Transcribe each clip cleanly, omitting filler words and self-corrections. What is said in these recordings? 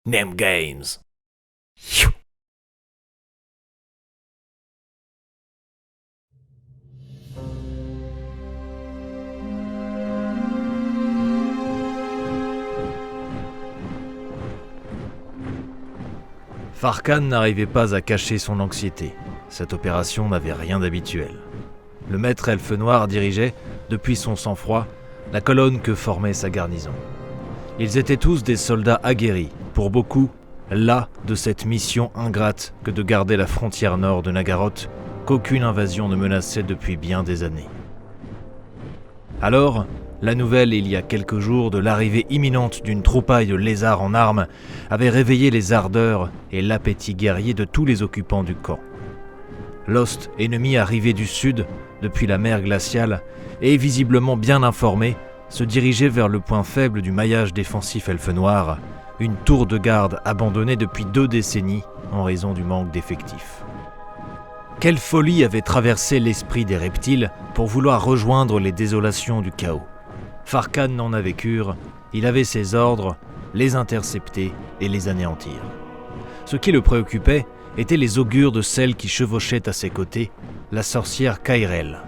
Name Games. Farkan n'arrivait pas à cacher son anxiété. Cette opération n'avait rien d'habituel. Le maître elfe noir dirigeait, depuis son sang-froid, la colonne que formait sa garnison. Ils étaient tous des soldats aguerris, pour beaucoup, las de cette mission ingrate que de garder la frontière nord de Nagaroth, qu'aucune invasion ne menaçait depuis bien des années. Alors, la nouvelle, il y a quelques jours, de l'arrivée imminente d'une troupaille de lézards en armes avait réveillé les ardeurs et l'appétit guerrier de tous les occupants du camp. Lost, ennemi arrivé du sud, depuis la mer glaciale, et visiblement bien informé, se dirigeait vers le point faible du maillage défensif elfe noir, une tour de garde abandonnée depuis 2 décennies en raison du manque d'effectifs. Quelle folie avait traversé l'esprit des reptiles pour vouloir rejoindre les désolations du chaos. Farkan n'en avait cure, il avait ses ordres, les intercepter et les anéantir. Ce qui le préoccupait étaient les augures de celle qui chevauchait à ses côtés, la sorcière Kairel.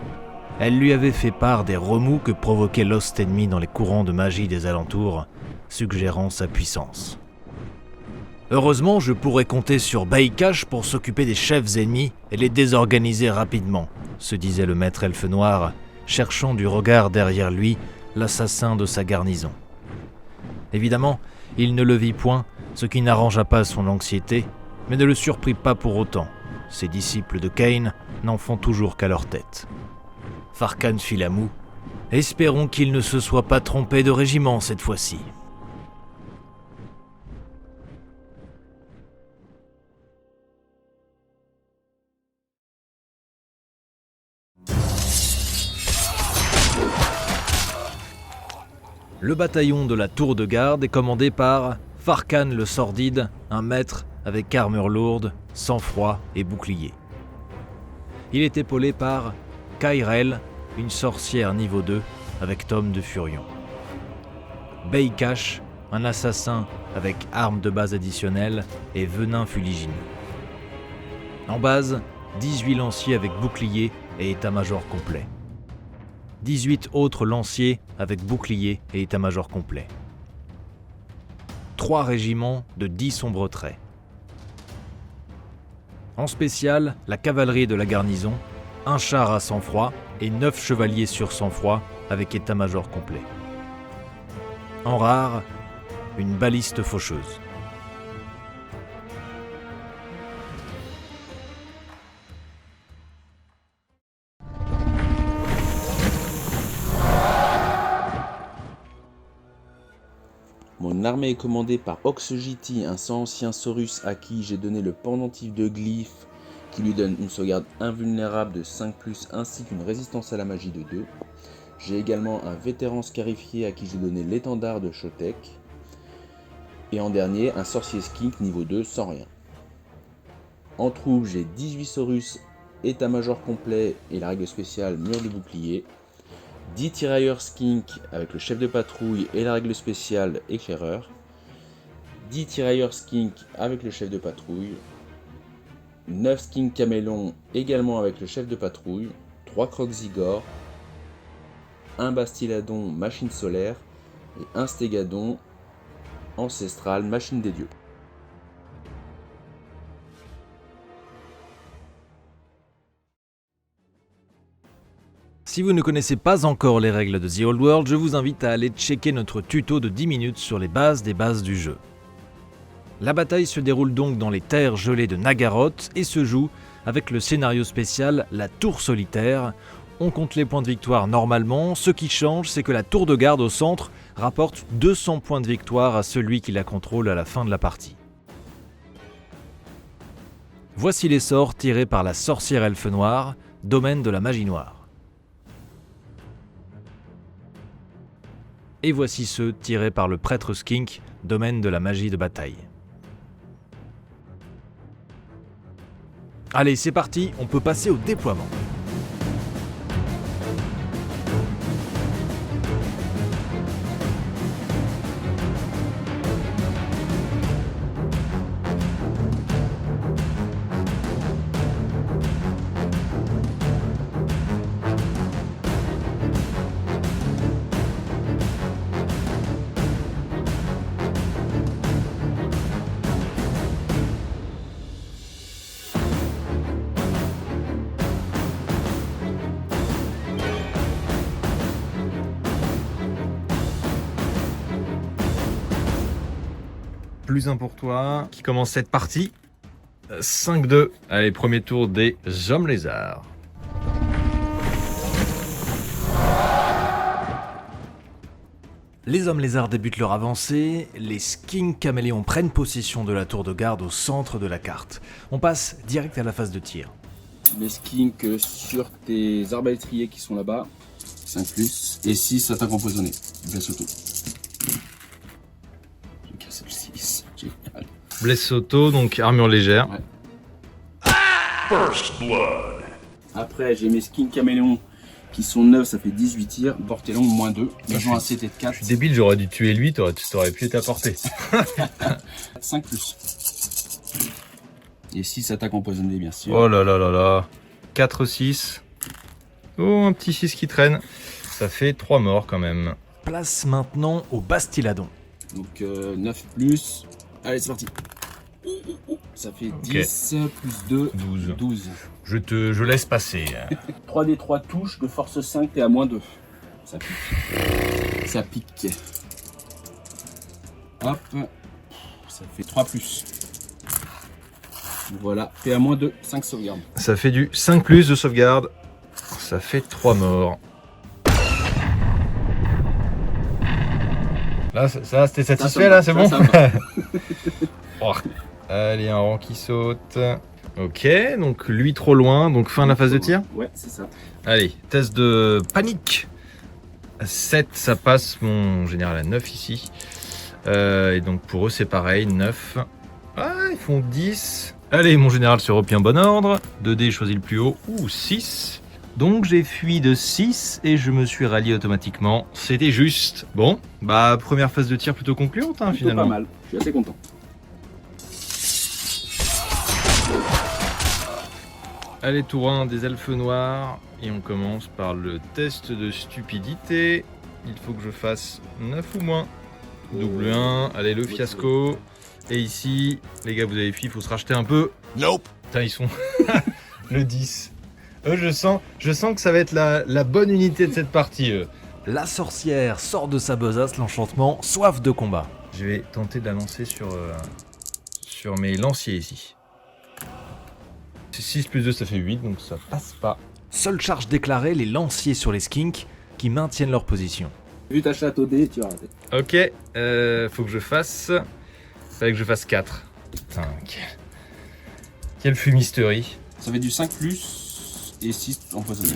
Elle lui avait fait part des remous que provoquait Lost ennemi dans les courants de magie des alentours, suggérant sa puissance. Heureusement, je pourrais compter sur Baikash pour s'occuper des chefs ennemis et les désorganiser rapidement, se disait le maître elfe noir, cherchant du regard derrière lui l'assassin de sa garnison. Évidemment, il ne le vit point, ce qui n'arrangea pas son anxiété, mais ne le surprit pas pour autant. Ses disciples de Kain n'en font toujours qu'à leur tête. Farkan fit la moue. Espérons qu'il ne se soit pas trompé de régiment cette fois-ci. Le bataillon de la tour de garde est commandé par Farkan le Sordide, un maître avec armure lourde, sang-froid et bouclier. Il est épaulé par Kairel, une sorcière niveau 2 avec tome de furion. Baikash, un assassin avec arme de base additionnelle et venin fuligineux. En base, 18 lanciers avec bouclier et état-major complet. 18 autres lanciers avec bouclier et état-major complet. 3 régiments de 10 sombres traits. En spécial, la cavalerie de la garnison, un char à sang-froid et 9 chevaliers sur sang-froid avec état-major complet. En rare, une baliste faucheuse. Mon armée est commandée par Oxygiti, un sang ancien Saurus à qui j'ai donné le pendentif de glyphe qui lui donne une sauvegarde invulnérable de 5+, ainsi qu'une résistance à la magie de 2. J'ai également un vétéran scarifié à qui j'ai donné l'étendard de Shotek. Et en dernier, un sorcier skink niveau 2 sans rien. En troupe, j'ai 18 Saurus, état-major complet et la règle spéciale mur de bouclier. 10 tirailleurs skink avec le chef de patrouille et la règle spéciale éclaireur. 10 tirailleurs skink avec le chef de patrouille. 9 skink camélons également avec le chef de patrouille. 3 crocs-igor. 1 bastiladon machine solaire et 1 stégadon ancestral machine des dieux. Si vous ne connaissez pas encore les règles de The Old World, je vous invite à aller checker notre tuto de 10 minutes sur les bases des bases du jeu. La bataille se déroule donc dans les terres gelées de Nagaroth et se joue avec le scénario spécial La Tour Solitaire. On compte les points de victoire normalement, ce qui change c'est que la tour de garde au centre rapporte 200 points de victoire à celui qui la contrôle à la fin de la partie. Voici les sorts tirés par la sorcière elfe noire, domaine de la magie noire. Et voici ceux tirés par le prêtre skink, domaine de la magie de bataille. Allez, c'est parti, on peut passer au déploiement. plus 1 pour toi. Qui commence cette partie. 5-2. Allez, premier tour des hommes lézards. Les hommes lézards débutent leur avancée, les skinks caméléons prennent possession de la tour de garde au centre de la carte. On passe direct à la phase de tir. Les skinks sur tes arbalétriers qui sont là-bas, 5+, et 6 attaques empoisonnées. Blesse auto. J'ai cassé le 6, génial. Blesse auto, donc armure légère. Ouais. First blood. Après, j'ai mes skins caméléons qui sont 9, ça fait 18 tirs. Portée longue, moins 2. Ils ont un CT de 4. Je suis débile, j'aurais dû tuer lui, t'aurais pu être à portée. 5+. Et 6 attaques empoisonnées, bien sûr. Oh là là là là. 4-6. Oh, un petit 6 qui traîne. Ça fait 3 morts quand même. Place maintenant au Bastiladon. Donc 9+. Allez, c'est parti. Ça fait 10 plus 2, 12. Je laisse passer. 3d3 touches de force 5, t'es à moins 2. Ça pique. Ça pique. Hop. Ça fait 3+. Voilà, t'es à moins 2, 5 sauvegardes. Ça fait du 5+ de sauvegarde. Ça fait 3 morts. Là, ça c'était satisfait là, c'est bon. Oh. Allez, un rang qui saute. Ok, donc lui trop loin, donc fin de la phase de tir. Ouais, c'est ça. Allez, test de panique. 7, ça passe, mon général à 9 ici. Et donc pour eux c'est pareil, 9. Ah, ils font 10. Allez, mon général se replie en bon ordre. 2D, choisis le plus haut. Ouh, 6. Donc j'ai fui de 6 et je me suis rallié automatiquement. C'était juste. Bon, bah première phase de tir plutôt concluante hein, finalement. Pas mal, je suis assez content. Allez, tour 1 des elfes noirs. Et on commence par le test de stupidité. Il faut que je fasse 9 ou moins. Double 1, allez le fiasco. Et ici, les gars, vous avez fui, il faut se racheter un peu. Nope. Putain, ils sont le 10. Je sens que ça va être la bonne unité de cette partie. La sorcière sort de sa besace l'enchantement soif de combat. Je vais tenter de la lancer sur mes lanciers ici. 6 plus 2, ça fait 8, donc ça passe pas. Seule charge déclarée, les lanciers sur les skinks qui maintiennent leur position. Vu ta château D, tu vas rater. Ok, faut que je fasse... Fallait que je fasse 4. Putain, quelle fumisterie. Ça fait du 5+, et 6 empoisonné.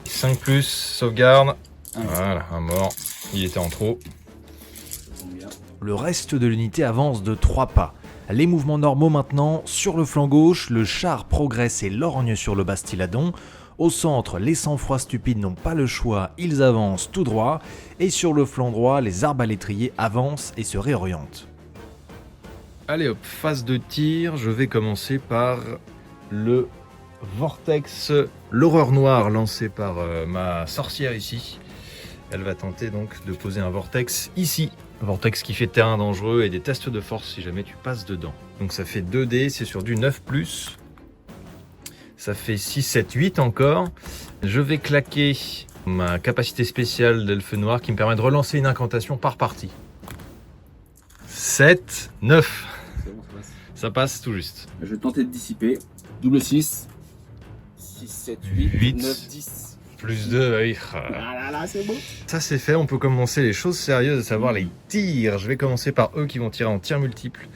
5+, sauvegarde. Voilà, un mort. Il était en trop. Le reste de l'unité avance de 3 pas. Les mouvements normaux maintenant, sur le flanc gauche, le char progresse et lorgne sur le Bastiladon. Au centre, les sang-froids stupides n'ont pas le choix, ils avancent tout droit. Et sur le flanc droit, les arbalétriers avancent et se réorientent. Allez hop, phase de tir, je vais commencer par le vortex, l'horreur noire lancée par ma sorcière ici. Elle va tenter donc de poser un vortex ici. Vortex qui fait terrain dangereux et des tests de force si jamais tu passes dedans. Donc ça fait 2D, c'est sur du 9+. Ça fait 6, 7, 8 encore. Je vais claquer ma capacité spéciale d'elfe noir qui me permet de relancer une incantation par partie. 7, 9. C'est bon, ça passe. Ça passe tout juste. Je vais tenter de dissiper. Double 6. 6, 7, 8, 9, 10. Plus 2, oui. Ah là là, c'est beau. Ça c'est fait, on peut commencer les choses sérieuses, à savoir les tirs. Je vais commencer par eux qui vont tirer en tir multiple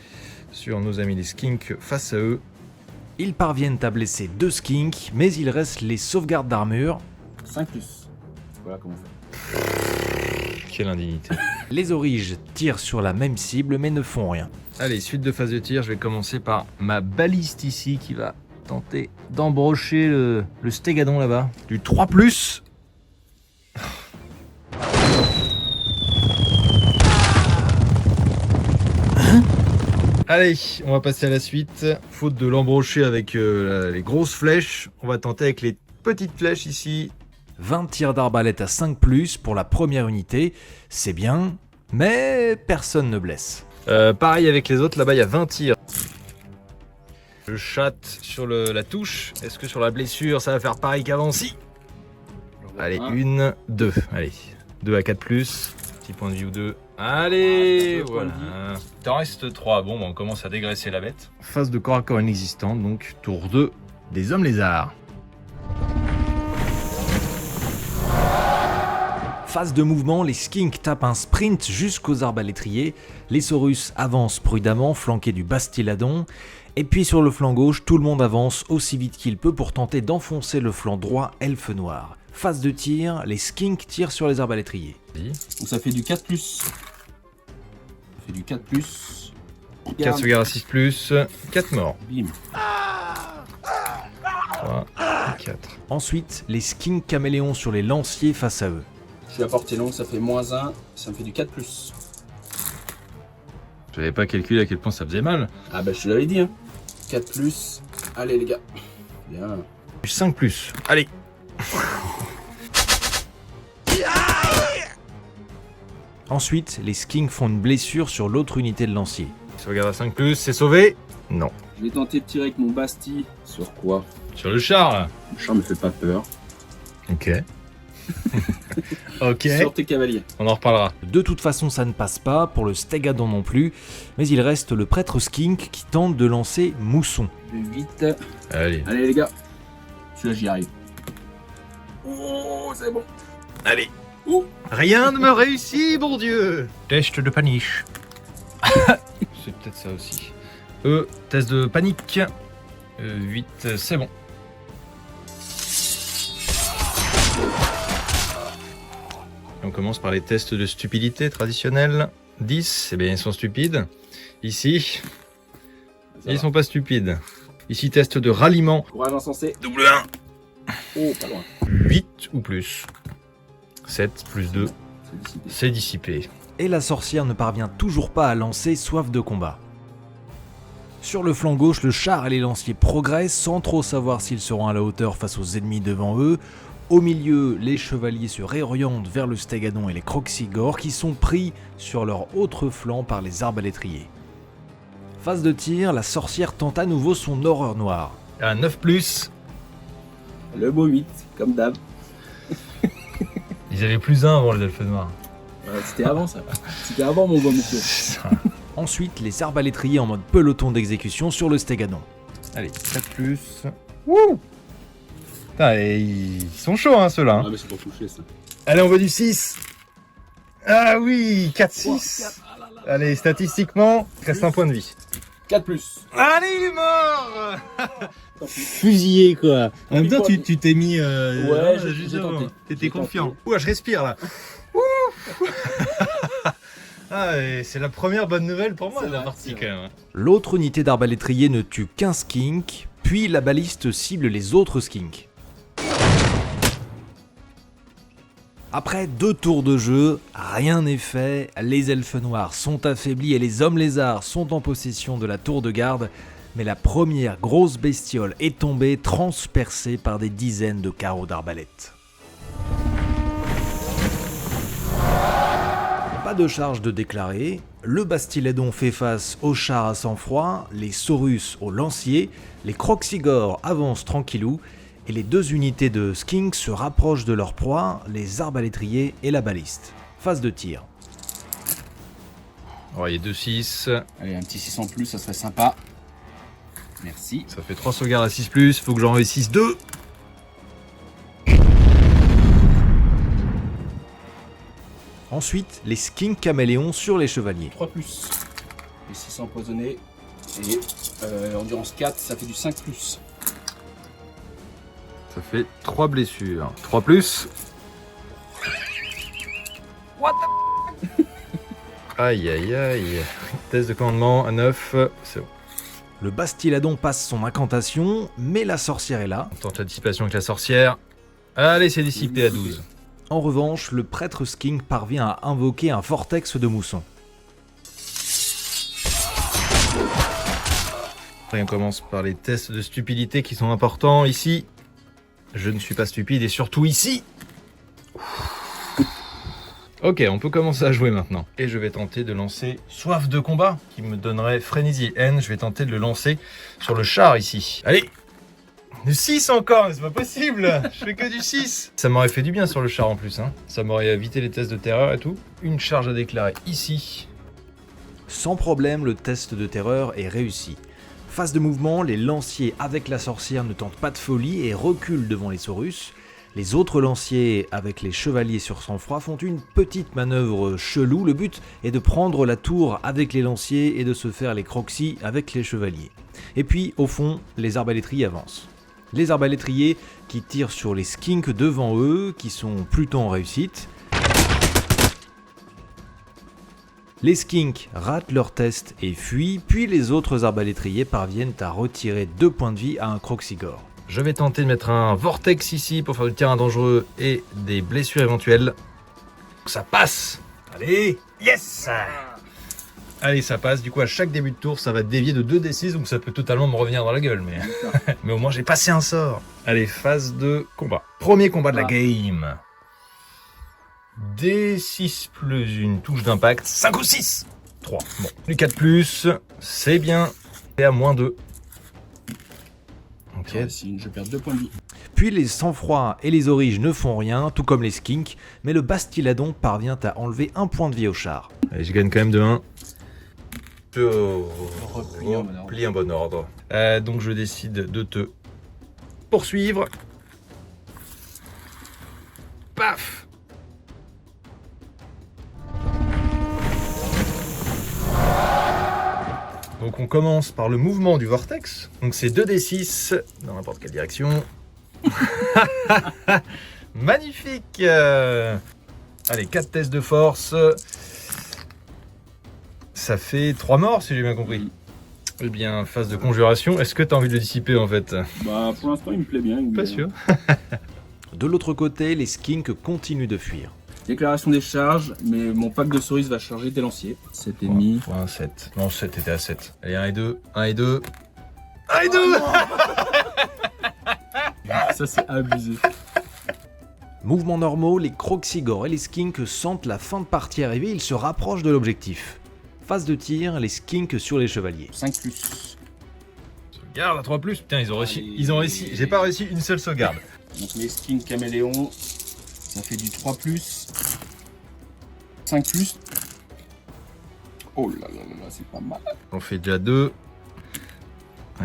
sur nos amis les skinks face à eux. Ils parviennent à blesser 2 skinks, mais il reste les sauvegardes d'armure. 5+. Voilà comment on fait. Quelle indignité. Les origes tirent sur la même cible, mais ne font rien. Allez, suite de phase de tir, je vais commencer par ma baliste ici qui va tenter d'embrocher le stégadon là-bas. Du 3+. Allez, on va passer à la suite. Faute de l'embrocher avec les grosses flèches, on va tenter avec les petites flèches ici. 20 tirs d'arbalète à 5+ pour la première unité, c'est bien, mais personne ne blesse. Pareil avec les autres, là-bas il y a 20 tirs. Je chatte sur la touche. Est-ce que sur la blessure ça va faire pareil qu'avant? Si. Allez, 1, 2. Allez, 2 à 4+. Petit point de vue 2. Allez, Ah, voilà. Il t'en reste 3. Bon, on commence à dégraisser la bête. Phase de corps à corps inexistante, donc tour 2 des hommes lézards. Phase de mouvement, les skinks tapent un sprint jusqu'aux arbalétriers. Les saurus avancent prudemment, flanqués du bastiladon. Et puis sur le flanc gauche, tout le monde avance aussi vite qu'il peut pour tenter d'enfoncer le flanc droit elfe noir. Phase de tir, les skinks tirent sur les arbalétriers. Donc ça fait du 4+. Ça fait du 4+. 4 sauvegardes à 6+, 4 morts. Bim. 3, 4. Ensuite, les skinks caméléons sur les lanciers face à eux. Je suis à portée longue, ça fait -1. Ça me fait du 4+. Je n'avais pas calculé à quel point ça faisait mal. Ah bah je te l'avais dit, hein. 4+. Allez les gars. Bien. 5+, allez. Ensuite, les skinks font une blessure sur l'autre unité de lancier. Sauvegarde à 5+, c'est sauvé? Non. Je vais tenter de tirer avec mon basti. Sur quoi? Sur le char là. Le char me fait pas peur. Ok. Ok. Sur tes cavaliers. On en reparlera. De toute façon, ça ne passe pas, pour le Stegadon non plus, mais il reste le prêtre skink qui tente de lancer Mousson. Vite. Allez. Allez les gars. Celui-là j'y arrive. Oh, c'est bon. Allez. Rien ne me réussit, bon Dieu. Test de paniche. C'est peut-être ça aussi. Test de panique. 8, c'est bon. On commence par les tests de stupidité traditionnels. 10, eh bien ils sont stupides. Ici, ils sont pas stupides. Ici, test de ralliement. Courage insensé. Double 1. Oh, pas loin. 8 ou plus. 7 plus 2. C'est dissipé. C'est dissipé. Et la sorcière ne parvient toujours pas à lancer soif de combat. Sur le flanc gauche, le char et les lanciers progressent sans trop savoir s'ils seront à la hauteur face aux ennemis devant eux. Au milieu, les chevaliers se réorientent vers le Stegadon et les Croxigors qui sont pris sur leur autre flanc par les arbalétriers. Phase de tir, la sorcière tente à nouveau son horreur noire. À 9+. Le beau 8, comme d'hab. Ils avaient plus 1 avant les elfes noirs. C'était avant ça. C'était avant mon beau monsieur. Ensuite, les arbalétriers en mode peloton d'exécution sur le Stegadon. Allez, 4+. Wouh! Putain, ils sont chauds hein ceux-là. Ah mais c'est pour toucher ça. Allez, on veut du 6. Ah oui, 4-6. Allez, statistiquement, il reste un point de vie. 4+. Allez, il est mort. Fusillé quoi. En même temps, tu t'es mis. Ouais, j'ai avant. tenté. T'étais J'ai confiant. tenté. Ouah, je respire là. Ah, et c'est la première bonne nouvelle pour moi C'est de la vrai, partie c'est quand vrai. même. L'autre unité d'arbalétrier ne tue qu'un skink, puis la baliste cible les autres skinks. Après 2 tours de jeu, rien n'est fait, les elfes noirs sont affaiblis et les hommes lézards sont en possession de la tour de garde, mais la première grosse bestiole est tombée, transpercée par des dizaines de carreaux d'arbalète. Pas de charge de déclarer, le Bastiladon fait face aux chars à sang-froid, les Saurus aux lanciers, les Croxigors avancent tranquillou, et les 2 unités de skinks se rapprochent de leur proie, les arbalétriers et la baliste. Phase de tir. Oh, il y a 2-6. Allez, un petit 6 en plus, ça serait sympa. Merci. Ça fait 3 sauvegardes à 6+, faut que j'en réussisse 2. Ensuite, les skinks caméléons sur les chevaliers. 3+. Les 6 empoisonnés. Et endurance 4, ça fait du 5+. Ça fait 3 blessures. 3+. What the... Aïe aïe aïe. Test de commandement à 9, c'est bon. Le Bastiladon passe son incantation, mais la sorcière est là. On tente la dissipation avec la sorcière. Allez, c'est dissipé à 12. En revanche, le prêtre skink parvient à invoquer un vortex de mousson. Après, on commence par les tests de stupidité qui sont importants. Ici, je ne suis pas stupide et surtout ici. Ok, on peut commencer à jouer maintenant. Et je vais tenter de lancer Soif de combat, qui me donnerait Frénésie N. Je vais tenter de le lancer sur le char ici. Allez, Du 6 encore, mais c'est pas possible. Je fais que du 6. Ça m'aurait fait du bien sur le char en plus. Hein. Ça m'aurait évité les tests de terreur et tout. Une charge à déclarer ici. Sans problème, le test de terreur est réussi. Phase de mouvement, les lanciers avec la sorcière ne tentent pas de folie et reculent devant les Saurus. Les autres lanciers avec les chevaliers sur sang-froid font une petite manœuvre chelou. Le but est de prendre la tour avec les lanciers et de se faire les croxis avec les chevaliers. Et puis, au fond, les arbalétriers avancent. Les arbalétriers qui tirent sur les skinks devant eux, qui sont plutôt en réussite. Les skinks ratent leur test et fuient, puis les autres arbalétriers parviennent à retirer 2 points de vie à un Croxigore. Je vais tenter de mettre un vortex ici pour faire du terrain dangereux et des blessures éventuelles. Ça passe. Allez, yes. Allez, ça passe. Du coup, à chaque début de tour, ça va dévier de 2d6, donc ça peut totalement me revenir dans la gueule, mais mais au moins j'ai passé un sort. Allez, phase de combat. Premier combat de la game. D6 plus une touche d'impact. 5 ou 6 3. Bon, du 4 plus, c'est bien. Et à moins 2. Ok. Si je perds 2 points de vie. Puis les sang-froid et les origes ne font rien, tout comme les skinks, mais le bastiladon parvient à enlever 1 point de vie au char. Allez, je gagne quand même de 1. Repli en bon ordre. Donc je décide de te poursuivre. Paf! Donc on commence par le mouvement du vortex. Donc c'est 2d6 dans n'importe quelle direction. Magnifique. Allez, 4 tests de force. Ça fait 3 morts si j'ai bien compris. Eh bien, phase de conjuration. Est-ce que tu as envie de le dissiper en fait? Bah pour l'instant il me plaît bien. Pas sûr. De l'autre côté, les skinks continuent de fuir. Déclaration des charges, mais mon pack de Saurus va charger des lanciers. 7 ennemis. Point 7. Non, 7 était à 7. Allez, 1 et 2. 1 et 2. 1 et 2. Ça c'est abusé. Mouvements normaux, les Croxigores et les skinks sentent la fin de partie arriver, ils se rapprochent de l'objectif. Phase de tir, les skinks sur les chevaliers. 5 plus. Sauvegarde à 3 plus. Putain, ils ont réussi. J'ai pas réussi une seule sauvegarde. Donc les skins caméléon, ça fait du 3 plus. 5 plus. Oh là là là là, c'est pas mal. On fait déjà 2.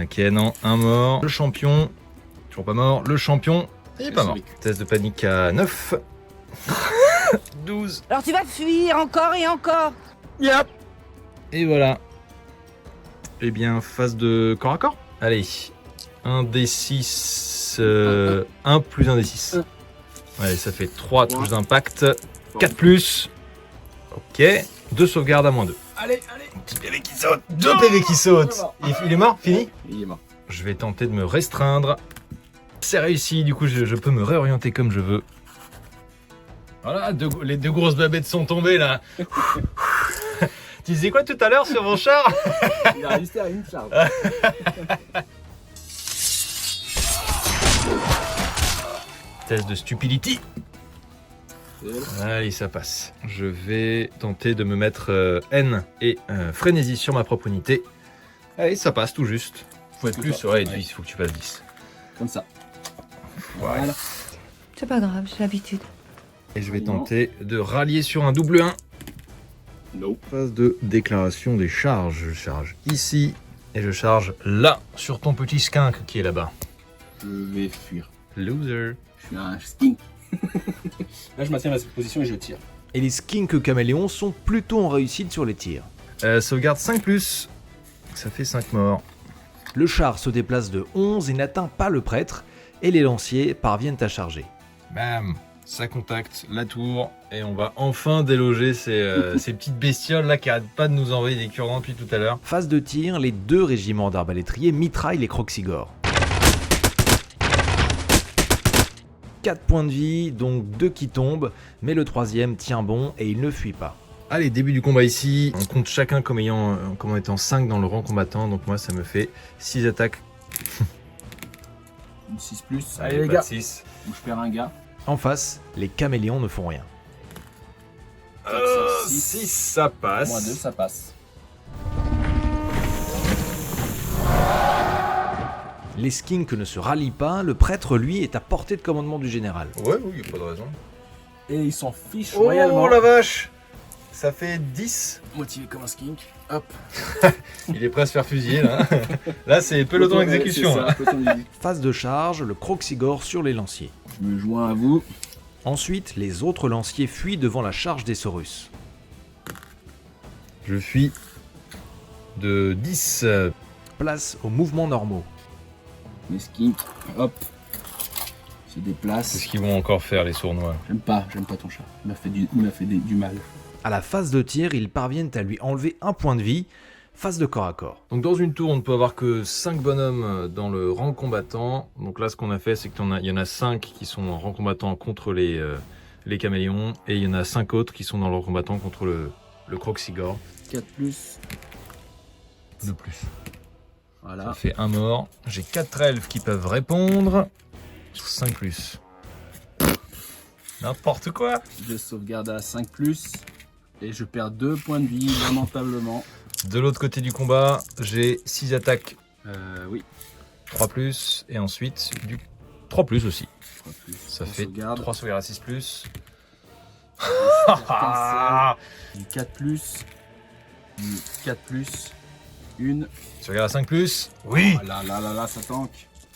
Ok, non, un mort. Le champion, toujours pas mort. Le champion, il est pas mort. Test de panique à 9. 12. Alors tu vas fuir encore et encore. Yep. Et voilà. Eh bien, phase de corps à corps. Allez, 1 D6, 1 plus 1 D6. Allez, ça fait 3 touches d'impact. 4 plus. Ok, 2 sauvegardes à moins 2. Allez, allez. Petit PV qui saute. 2 PV qui sautent. Il est mort? Fini? Il est mort. Je vais tenter de me restreindre. C'est réussi, du coup je peux me réorienter comme je veux. Voilà, les 2 grosses babettes sont tombées là. Tu disais quoi tout à l'heure sur mon char? Il a résisté à une charge. Test de stupidity. Allez, ça passe. Je vais tenter de me mettre N et frénésie sur ma propre unité. Allez, ça passe tout juste. Faut être plus, ouais, 10, il faut que tu passes 10. Comme ça. Ouais. Voilà. C'est pas grave, j'ai l'habitude. Et je vais tenter de rallier sur un double 1. No. Phase de déclaration des charges. Je charge ici et je charge là, sur ton petit skink qui est là-bas. Je vais fuir. Loser. Je suis un skink. Là, je maintiens ma position et je tire. Et les skinks caméléons sont plutôt en réussite sur les tirs. Sauvegarde 5+, ça fait 5 morts. Le char se déplace de 11 et n'atteint pas le prêtre, et les lanciers parviennent à charger. Bam, ça contacte la tour, et on va enfin déloger ces petites bestioles là qui arrêtent pas de nous envoyer des cure-dents depuis tout à l'heure. Phase de tir, les 2 régiments d'arbalétriers mitraillent les Croxigores. 4 points de vie, donc 2 qui tombent, mais le 3e tient bon et il ne fuit pas. Allez, début du combat ici, on compte chacun comme étant 5 dans le rang combattant, donc moi ça me fait 6 attaques. Une 6 plus. Allez les gars, 6. Donc, je perds un gars. En face, les caméléons ne font rien. 6, ça passe. Moins 2, ça passe. Les skinks ne se rallient pas, le prêtre lui est à portée de commandement du général. Ouais, oui, y a pas de raison. Et il s'en fiche Oh royalement. la vache! Ça fait 10. Motivé comme un skink. Hop. Il est prêt à se faire fusiller là. Là c'est peloton exécution. C'est ça, peloton d'exécution. Phase de charge, le croxigore sur les lanciers. Je me joins à vous. Ensuite, les autres lanciers fuient devant la charge des Saurus. Je fuis de 10. Place aux mouvements normaux. Les skinks, hop, se Qu'est-ce déplacent. qu'ils vont encore faire les sournois? J'aime pas ton chat. Il m'a fait du mal. À la phase de tir, ils parviennent à lui enlever un point de vie. Phase de corps à corps. Donc dans une tour, on ne peut avoir que 5 bonhommes dans le rang combattant. Donc là, ce qu'on a fait, c'est qu'il y en a 5 qui sont en rang combattant contre les caméléons. Et il y en a 5 autres qui sont dans le rang combattant contre le croxigore. 4 plus. De plus. Voilà. Ça fait un mort. J'ai 4 elfes qui peuvent répondre. 5 plus. N'importe quoi. Je sauvegarde à 5 plus. Et je perds 2 points de vie, lamentablement. De l'autre côté du combat, j'ai 6 attaques. Oui. 3 plus. Et ensuite, du 3 plus aussi. 3 plus. Ça On fait sauvegarde. 3 sauvegardes à 6 plus. Du 4 plus. Du 4 plus. Une. Sauvegarde à 5 plus. Oui. Oh là, ça tank.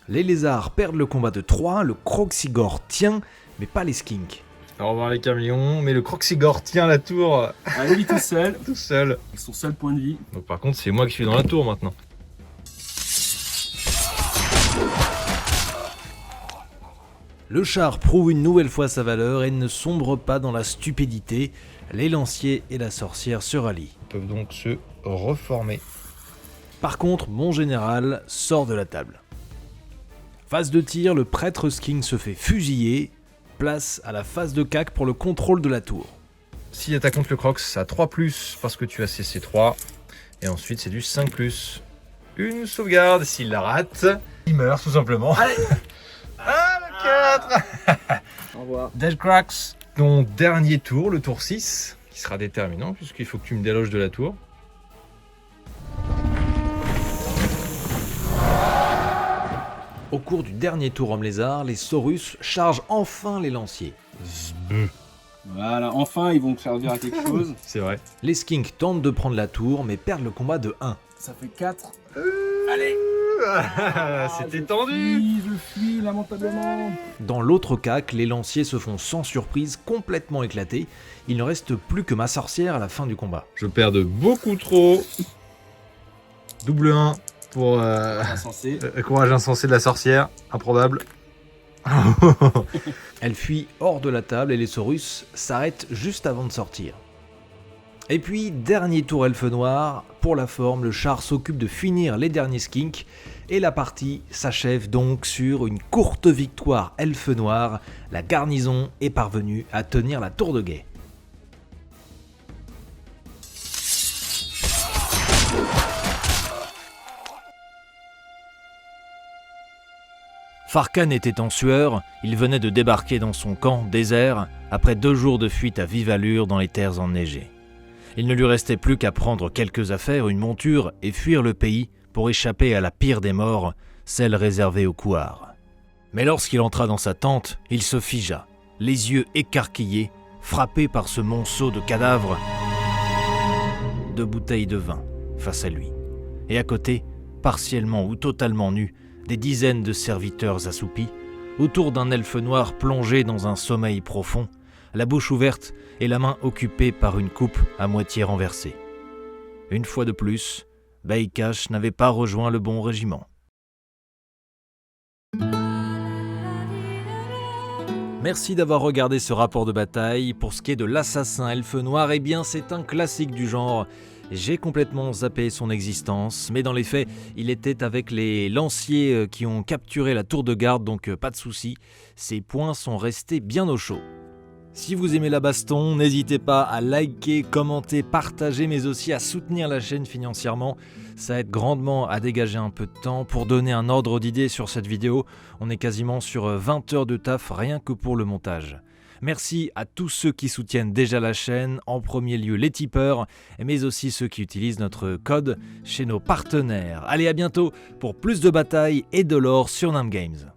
Les lézards perdent le combat de 3, le croxigore tient, mais pas les skinks. Au revoir les caméléons, mais le croxigore tient la tour Ah, lui tout seul. tout seul. Avec son seul point de vie. Donc par contre, c'est moi qui suis dans la tour maintenant. Le char prouve une nouvelle fois sa valeur et ne sombre pas dans la stupidité. Les lanciers et la sorcière se rallient. Ils peuvent donc se reformer. Par contre, mon général sort de la table. Phase de tir, le prêtre skink se fait fusiller. Place à la phase de cac pour le contrôle de la tour. Si attaque contre le croc, ça a 3 plus parce que tu as CC3. Et ensuite, c'est du 5 plus. Une sauvegarde, s'il la rate, il meurt tout simplement. Allez. Ah, le 4. Au revoir. Dead Cracks. Ton dernier tour, le tour 6, qui sera déterminant puisqu'il faut que tu me déloges de la tour. Au cours du dernier tour homme lézard, les Saurus chargent enfin les lanciers. Voilà, enfin ils vont servir à quelque chose. C'est vrai. Les skinks tentent de prendre la tour mais perdent le combat de 1. Ça fait 4. Allez. C'était tendu. Je fuis lamentablement. Dans l'autre cac, les lanciers se font sans surprise complètement éclatés. Il ne reste plus que ma sorcière à la fin du combat. Je perds de beaucoup trop. Double 1 pour Insensé. courage insensé de la sorcière. Improbable. Elle fuit hors de la table et les Saurus s'arrêtent juste avant de sortir. Et puis, dernier tour elfe noir, pour la forme, le char s'occupe de finir les derniers skinks, et la partie s'achève donc sur une courte victoire elfe noir. La garnison est parvenue à tenir la tour de guet. Farkan était en sueur, il venait de débarquer dans son camp désert après 2 jours de fuite à vive allure dans les terres enneigées. Il ne lui restait plus qu'à prendre quelques affaires, une monture et fuir le pays pour échapper à la pire des morts, celle réservée aux couards. Mais lorsqu'il entra dans sa tente, il se figea, les yeux écarquillés, frappé par ce monceau de cadavres, de bouteilles de vin face à lui. Et à côté, partiellement ou totalement nus, des dizaines de serviteurs assoupis, autour d'un elfe noir plongé dans un sommeil profond, la bouche ouverte et la main occupée par une coupe à moitié renversée. Une fois de plus, Baikash n'avait pas rejoint le bon régiment. Merci d'avoir regardé ce rapport de bataille. Pour ce qui est de l'assassin elfe noir, eh bien c'est un classique du genre. J'ai complètement zappé son existence, mais dans les faits, il était avec les lanciers qui ont capturé la tour de garde, donc pas de souci. Ses points sont restés bien au chaud. Si vous aimez la baston, n'hésitez pas à liker, commenter, partager, mais aussi à soutenir la chaîne financièrement. Ça aide grandement à dégager un peu de temps. Pour donner un ordre d'idée sur cette vidéo, on est quasiment sur 20 heures de taf rien que pour le montage. Merci à tous ceux qui soutiennent déjà la chaîne, en premier lieu les tipeurs, mais aussi ceux qui utilisent notre code chez nos partenaires. Allez, à bientôt pour plus de batailles et de lore sur Nam Games.